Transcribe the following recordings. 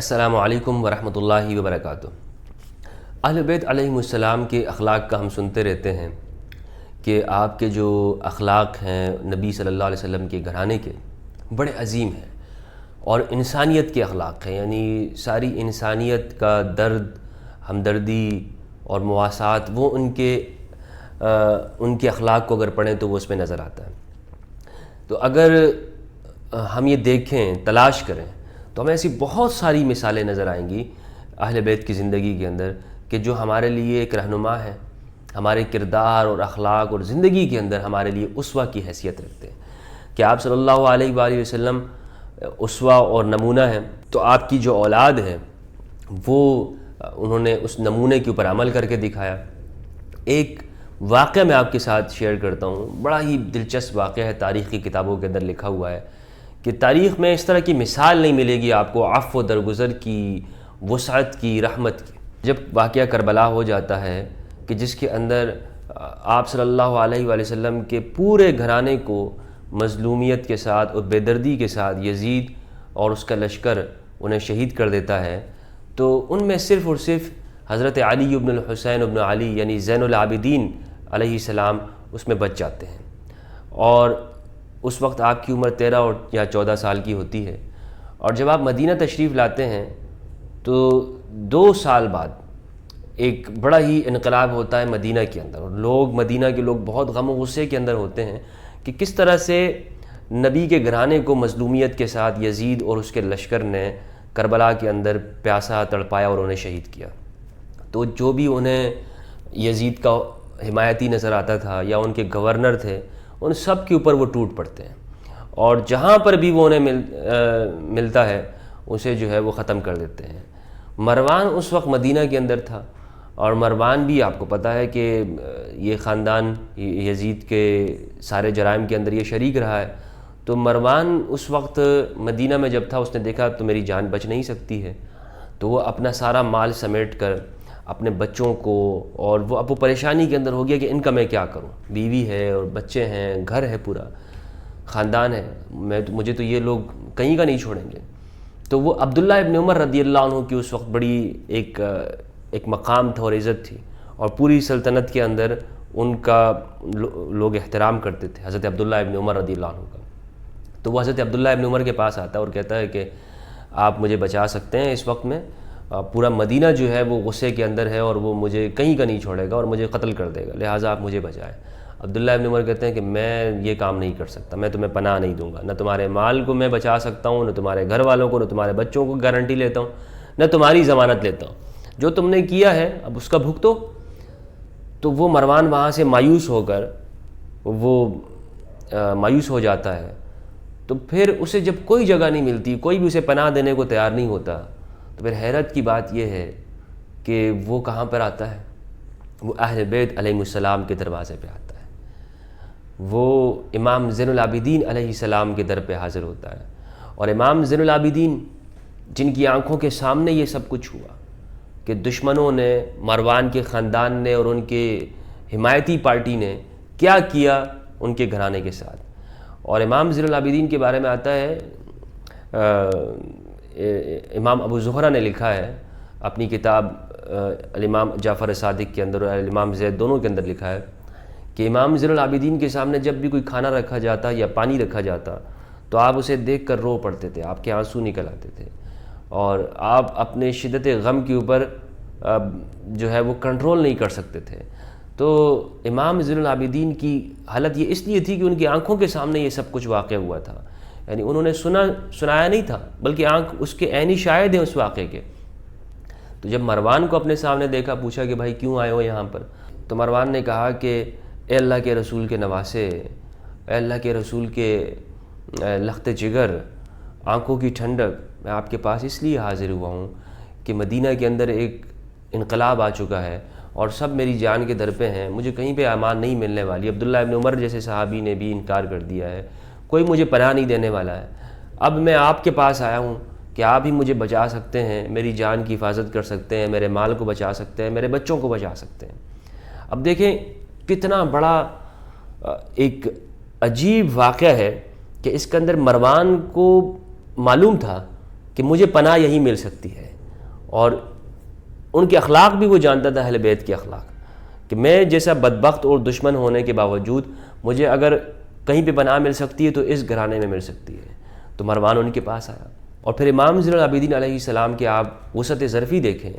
السلام علیکم ورحمۃ اللہ وبرکاتہ۔ اہل بیت علیہم السلام کے اخلاق کا ہم سنتے رہتے ہیں کہ آپ کے جو اخلاق ہیں نبی صلی اللہ علیہ وسلم کے گھرانے کے بڑے عظیم ہیں اور انسانیت کے اخلاق ہیں، یعنی ساری انسانیت کا درد، ہمدردی اور مواسات وہ ان کے اخلاق کو اگر پڑھیں تو وہ اس میں نظر آتا ہے۔ تو اگر ہم یہ دیکھیں، تلاش کریں تو ہمیں ایسی بہت ساری مثالیں نظر آئیں گی اہل بیت کی زندگی کے اندر کہ جو ہمارے لیے ایک رہنما ہے، ہمارے کردار اور اخلاق اور زندگی کے اندر ہمارے لیے اسوہ کی حیثیت رکھتے ہیں کہ آپ صلی اللہ علیہ وآلہ وسلم اسوہ اور نمونہ ہیں۔ تو آپ کی جو اولاد ہے وہ انہوں نے اس نمونے کے اوپر عمل کر کے دکھایا۔ ایک واقعہ میں آپ کے ساتھ شیئر کرتا ہوں، بڑا ہی دلچسپ واقعہ ہے، تاریخ کی کتابوں کے اندر لکھا ہوا ہے کہ تاریخ میں اس طرح کی مثال نہیں ملے گی آپ کو عفو و درگزر کی، وسعت کی، رحمت کی۔ جب واقعہ کربلا ہو جاتا ہے کہ جس کے اندر آپ صلی اللہ علیہ وآلہ وسلم کے پورے گھرانے کو مظلومیت کے ساتھ اور بے دردی کے ساتھ یزید اور اس کا لشکر انہیں شہید کر دیتا ہے، تو ان میں صرف اور صرف حضرت علی ابن الحسین ابن علی یعنی زین العابدین علیہ السلام اس میں بچ جاتے ہیں۔ اور اس وقت آپ کی عمر 13 یا 14 سال کی ہوتی ہے، اور جب آپ مدینہ تشریف لاتے ہیں تو 2 سال بعد ایک بڑا ہی انقلاب ہوتا ہے مدینہ کے اندر، اور مدینہ کے لوگ بہت غم و غصے کے اندر ہوتے ہیں کہ کس طرح سے نبی کے گھرانے کو مظلومیت کے ساتھ یزید اور اس کے لشکر نے کربلا کے اندر پیاسا، تڑپایا اور انہیں شہید کیا۔ تو جو بھی انہیں یزید کا حمایتی نظر آتا تھا یا ان کے گورنر تھے، ان سب کے اوپر وہ ٹوٹ پڑتے ہیں، اور جہاں پر بھی وہ انہیں ملتا ہے اسے جو ہے وہ ختم کر دیتے ہیں۔ مروان اس وقت مدینہ کے اندر تھا، اور مروان بھی آپ کو پتہ ہے کہ یہ خاندان یزید کے سارے جرائم کے اندر یہ شریک رہا ہے۔ تو مروان اس وقت مدینہ میں جب تھا، اس نے دیکھا تو میری جان بچ نہیں سکتی ہے، تو وہ اپنا سارا مال سمیٹ کر اپنے بچوں کو، اور وہ اب وہ پریشانی کے اندر ہو گیا کہ ان کا میں کیا کروں، بیوی ہے اور بچے ہیں، گھر ہے، پورا خاندان ہے، مجھے تو یہ لوگ کہیں کا نہیں چھوڑیں گے۔ تو وہ عبداللہ ابن عمر رضی اللہ عنہ کی اس وقت بڑی ایک مقام تھا اور عزت تھی، اور پوری سلطنت کے اندر ان کا لوگ احترام کرتے تھے، حضرت عبداللہ ابن عمر رضی اللہ عنہ کا۔ تو وہ حضرت عبداللہ ابن عمر کے پاس آتا ہے اور کہتا ہے کہ آپ مجھے بچا سکتے ہیں اس وقت میں، پورا مدینہ جو ہے وہ غصے کے اندر ہے اور وہ مجھے کہیں کا نہیں چھوڑے گا اور مجھے قتل کر دے گا، لہٰذا آپ مجھے بچائیں۔ عبداللہ ابن عمر کہتے ہیں کہ میں یہ کام نہیں کر سکتا، میں تمہیں پناہ نہیں دوں گا، نہ تمہارے مال کو میں بچا سکتا ہوں، نہ تمہارے گھر والوں کو، نہ تمہارے بچوں کو گارنٹی لیتا ہوں، نہ تمہاری ضمانت لیتا ہوں، جو تم نے کیا ہے اب اس کا بھگتو۔ تو وہ مروان وہاں سے مایوس ہو کر مایوس ہو جاتا ہے۔ تو پھر اسے جب کوئی جگہ نہیں ملتی، کوئی بھی اسے پناہ دینے کو تیار نہیں ہوتا، تو پھر حیرت کی بات یہ ہے کہ وہ کہاں پر آتا ہے؟ وہ اہل بیت علیہ السلام کے دروازے پہ آتا ہے، وہ امام زین العابدین علیہ السلام کے در پہ حاضر ہوتا ہے۔ اور امام زین العابدین جن کی آنکھوں کے سامنے یہ سب کچھ ہوا کہ دشمنوں نے، مروان کے خاندان نے اور ان کے حمایتی پارٹی نے کیا کیا ان کے گھرانے کے ساتھ۔ اور امام زین العابدین کے بارے میں آتا ہے، امام ابو زہرہ نے لکھا ہے اپنی کتاب الامام جعفر صادق کے اندر اور الامام زید دونوں کے اندر لکھا ہے کہ امام زین العابدین کے سامنے جب بھی کوئی کھانا رکھا جاتا یا پانی رکھا جاتا تو آپ اسے دیکھ کر رو پڑتے تھے، آپ کے آنسو نکل آتے تھے، اور آپ اپنے شدت غم کے اوپر جو ہے وہ کنٹرول نہیں کر سکتے تھے۔ تو امام زین العابدین کی حالت یہ اس لیے تھی کہ ان کی آنکھوں کے سامنے یہ سب کچھ واقع ہوا تھا، یعنی انہوں نے سنایا نہیں تھا بلکہ آنکھ اس کے عینی شاہد ہیں اس واقعے کے۔ تو جب مروان کو اپنے سامنے دیکھا، پوچھا کہ بھائی کیوں آئے ہو یہاں پر؟ تو مروان نے کہا کہ اے اللہ کے رسول کے نواسے، اے اللہ کے رسول کے لخت جگر، آنکھوں کی ٹھنڈک، میں آپ کے پاس اس لیے حاضر ہوا ہوں کہ مدینہ کے اندر ایک انقلاب آ چکا ہے اور سب میری جان کے در پہ ہیں، مجھے کہیں پہ امان نہیں ملنے والی۔ عبداللہ ابن عمر جیسے صحابی نے بھی انکار کر دیا ہے، کوئی مجھے پناہ نہیں دینے والا ہے، اب میں آپ کے پاس آیا ہوں کہ آپ ہی مجھے بچا سکتے ہیں، میری جان کی حفاظت کر سکتے ہیں، میرے مال کو بچا سکتے ہیں، میرے بچوں کو بچا سکتے ہیں۔ اب دیکھیں کتنا بڑا ایک عجیب واقعہ ہے کہ اس کے اندر مروان کو معلوم تھا کہ مجھے پناہ یہی مل سکتی ہے، اور ان کے اخلاق بھی وہ جانتا تھا، اہل بیت کے اخلاق، کہ میں جیسا بدبخت اور دشمن ہونے کے باوجود مجھے اگر کہیں پہ پناہ مل سکتی ہے تو اس گھرانے میں مل سکتی ہے۔ تو مروان ان کے پاس آیا، اور پھر امام زین العابدین علیہ السلام کے آپ وسعت ظرفی دیکھیں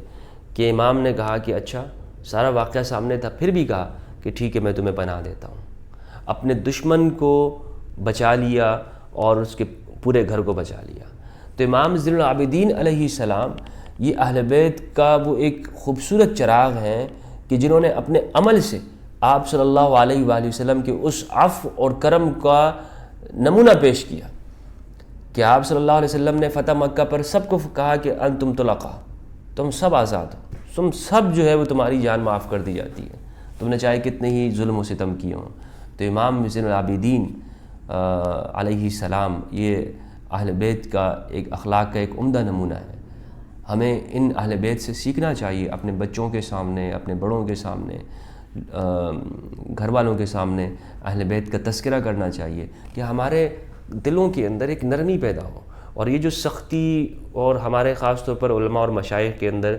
کہ امام نے کہا کہ اچھا، سارا واقعہ سامنے تھا، پھر بھی کہا کہ ٹھیک ہے میں تمہیں پناہ دیتا ہوں۔ اپنے دشمن کو بچا لیا اور اس کے پورے گھر کو بچا لیا۔ تو امام زین العابدین علیہ السلام یہ اہل بیت کا وہ ایک خوبصورت چراغ ہیں کہ جنہوں نے اپنے عمل سے آپ صلی اللہ علیہ وآلہ وسلم کے اس عفو اور کرم کا نمونہ پیش کیا کہ آپ صلی اللہ علیہ وسلم نے فتح مکہ پر سب کو کہا کہ انتم طلقاء، تم سب آزاد ہو، تم سب جو ہے وہ تمہاری جان معاف کر دی جاتی ہے، تم نے چاہے کتنے ہی ظلم و ستم کیے ہوں۔ تو امام زین العابدین علیہ السلام یہ اہل بیت کا ایک اخلاق کا ایک عمدہ نمونہ ہے۔ ہمیں ان اہل بیت سے سیکھنا چاہیے، اپنے بچوں کے سامنے، اپنے بڑوں کے سامنے، گھر والوں کے سامنے اہل بیت کا تذکرہ کرنا چاہیے کہ ہمارے دلوں کے اندر ایک نرمی پیدا ہو، اور یہ جو سختی، اور ہمارے خاص طور پر علماء اور مشائخ کے اندر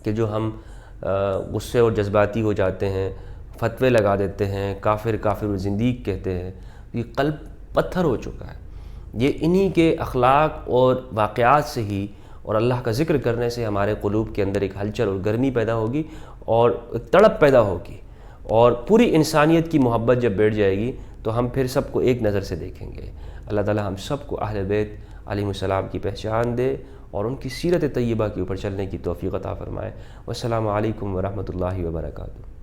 کہ جو ہم غصے اور جذباتی ہو جاتے ہیں، فتوے لگا دیتے ہیں، کافر کافر و زندیق کہتے ہیں، یہ قلب پتھر ہو چکا ہے۔ یہ انہی کے اخلاق اور واقعات سے ہی اور اللہ کا ذکر کرنے سے ہمارے قلوب کے اندر ایک ہلچل اور گرمی پیدا ہوگی، اور ایک تڑپ پیدا ہوگی، اور پوری انسانیت کی محبت جب بیٹھ جائے گی تو ہم پھر سب کو ایک نظر سے دیکھیں گے۔ اللہ تعالی ہم سب کو اہل بیت علیہ السلام کی پہچان دے اور ان کی سیرت طیبہ کے اوپر چلنے کی توفیق عطا فرمائے۔ والسلام علیکم ورحمۃ اللہ وبرکاتہ۔